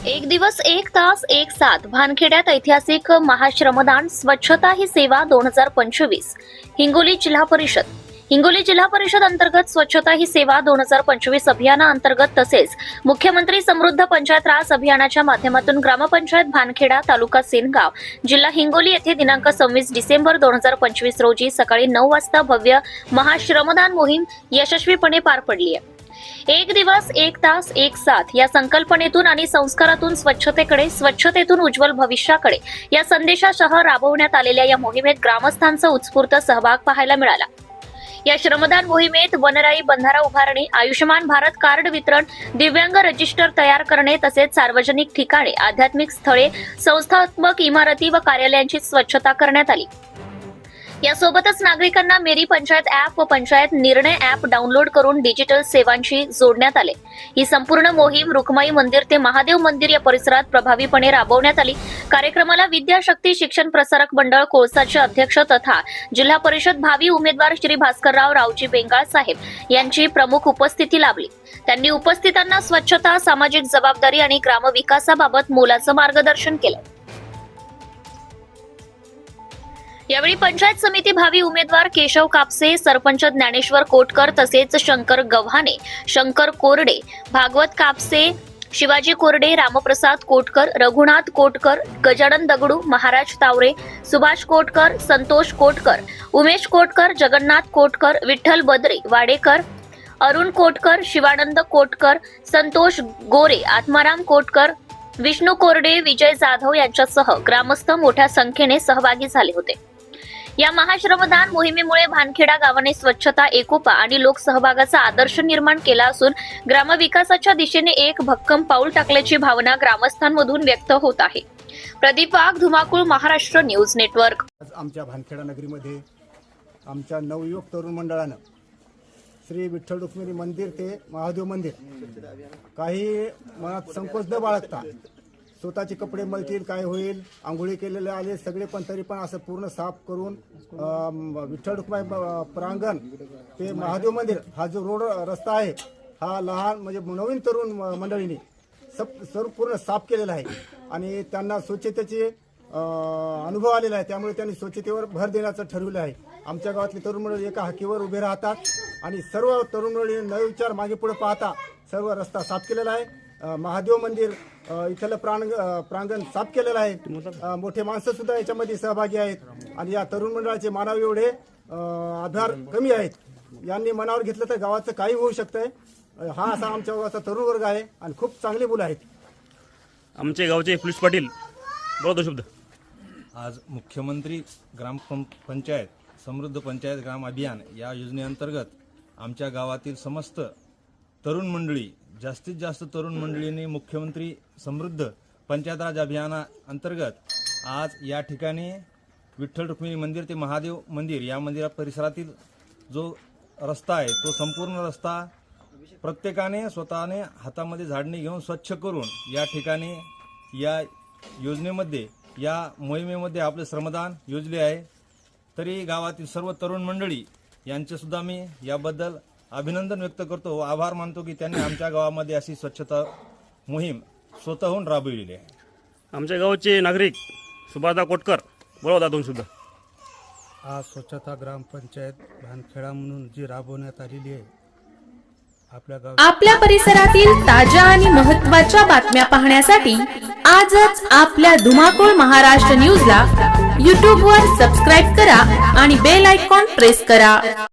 एक दिवस एक तास एक साथ भानखेड्यात ऐतिहासिक महाश्रमदान स्वच्छता ही सेवा 2025 हिंगोली जिल्हा परिषद अंतर्गत स्वच्छता ही सेवा 2025 अभियानाअंतर्गत तसेच मुख्यमंत्री समृद्ध पंचायत राज अभियानाच्या माध्यमातून ग्रामपंचायत भानखेडा तालुका सेनगाव जिल्हा हिंगोली येथे दिनांक 26 डिसेंबर 2025 रोजी सकाळी 9 वाजता भव्य महाश्रमदान मोहीम यशस्वीपणे पार पडली आहे। एक दिवस एक तास एक साथ या संकल्पनेतून आणि संस्कारातून स्वच्छतेतून उज्ज्वल भविष्याकडे या संदेशासह राबवण्यात आलेल्या या मोहिमेत ग्रामस्थांचा उत्स्फूर्त सहभाग पाहायला मिळाला। या श्रमदान मोहिमेत वनराई बंधारा उभारणी, आयुष्यमान भारत कार्ड वितरण, दिव्यांग रजिस्टर तयार करणे तसेच सार्वजनिक ठिकाणे, आध्यात्मिक स्थळे, संस्थात्मक इमारती व कार्यालयांची स्वच्छता करण्यात आली। यासोबतच नागरिकांना मेरी पंचायत ॲप व पंचायत निर्णय ॲप डाउनलोड करून डिजिटल सेवांशी जोडण्यात आले। ही संपूर्ण मोहीम रुक्माई मंदिर ते महादेव मंदिर या परिसरात प्रभावीपणे राबवण्यात आली। कार्यक्रमाला विद्याशक्ती शिक्षण प्रसारक मंडळ कोळसाचे अध्यक्ष तथा जिल्हा परिषद भावी उमेदवार श्री भास्करराव रावजी बेंगाळ साहेब यांची प्रमुख उपस्थिती लाभली। त्यांनी उपस्थितांना स्वच्छता, सामाजिक जबाबदारी आणि ग्रामविकासाबाबत मोलाचं मार्गदर्शन केलं। यावेळी पंचायत समिती भावी उमेदवार केशव कापसे, सरपंच ज्ञानेश्वर कोटकर तसेच शंकर गव्हाणे, शंकर कोरडे, भागवत कापसे, शिवाजी कोरडे, रामप्रसाद कोटकर, रघुनाथ कोटकर, गजानन दगडू, महाराज तावरे, सुभाष कोटकर, संतोष कोटकर, उमेश कोटकर, जगन्नाथ कोटकर, विठ्ठल बद्रे वाडेकर, अरुण कोटकर, शिवानंद कोटकर, संतोष गोरे, आत्माराम कोटकर, विष्णू कोरडे, विजय जाधव यांच्यासह ग्रामस्थ मोठ्या संख्येने सहभागी झाले होते। या महाश्रमदान मोहिमेमुळे भानखेडा गावाने स्वच्छता, एकोपा आणि लोकसहभागाचा आदर्श निर्माण केला असून ग्रामविकासाच्या दिशेने एक भक्कम पाऊल टाकल्याची भावना ग्रामस्थांमधून व्यक्त होत आहे। प्रदीप वाघ, धुमाकूळ, महाराष्ट्र न्यूज नेटवर्क। आमच्या भानखेडा नगरीमध्ये आमच्या नवयुवक तरुण मंडळानं श्री विठ्ठल रुक्मिणी मंदिर ते महादेव मंदिर काही मनात संकोच न बाळगता स्वतःचे कपडे मळतील, काय होईल, आंघोळी केलेले आले सगळे, पण तरी पण असं पूर्ण साफ करून विठ्ठल रुक्माई प्रांगण ते महादेव मंदिर हा जो रोड रस्ता आहे हा लहान म्हणजे नवीन तरुण मंडळीने सर्व पूर्ण साफ केलेला आहे आणि त्यांना स्वच्छतेचे अनुभव आलेला आहे। त्यामुळे त्यांनी स्वच्छतेवर भर देण्याचं ठरवलं आहे। आमच्या गावातली तरुण मंडळी एका हाकीवर उभे राहतात आणि सर्व तरुण मंडळी न विचार मागे पुढे पाहता सर्व रस्ता साफ केलेला आहे। महादेव मंदिर इथलं प्रांगण साफ केलेलं आहे। मोठे माणसं सुद्धा याच्यामध्ये सहभागी आहेत आणि या तरुण मंडळाचे मानव एवढे आधार कमी आहेत। यांनी मनावर घेतलं तर गावाचं काही होऊ शकतंय। हा असा आमच्या गावाचा तरुण वर्ग आहे आणि खूप चांगली मुलं आहेत। आमचे गावचे पोलीस पाटील बोलतो शब्द। आज मुख्यमंत्री ग्रामपंचायत समृद्ध पंचायत ग्राम अभियान या योजनेअंतर्गत आमच्या गावातील समस्त तरुण मंडळी, जास्तीत जास्त तरुण मंडळींनी मुख्यमंत्री समृद्ध पंचायत राज अभियानाअंतर्गत आज या ठिकाणी विठ्ठल रुक्मिणी मंदिर ते महादेव मंदिर या मंदिरा परिसरातील जो रस्ता आहे तो संपूर्ण रस्ता प्रत्येकाने स्वतःने हातामध्ये झाडणी घेऊन स्वच्छ करून या ठिकाणी या योजनेमध्ये या मोहिमेमध्ये आपले श्रमदान योजले आहे। तरी गावातील सर्व तरुण मंडळी यांचे सुद्धा मी याबद्दल अभिनंदन व्यक्त करतो व आभार मानतो की त्यांनी आमच्या गावामध्ये अशी स्वच्छता मोहीम स्वतःहून राबविलेली आहे। आमच्या गावचे नागरिक सुभाषदा कोटकर बोलवता दोन शब्द। आज स्वच्छता ग्रामपंचायत भानखेडा म्हणून जी राबवण्यात आलेली आहे आपल्या परिसरातील ताज्या आणि महत्त्वाच्या बातम्या पाहण्यासाठी आजच आपल्या धुमाकूळ महाराष्ट्र न्यूजला YouTube वर सबस्क्राईब करा आणि बेल आयकॉन प्रेस करा।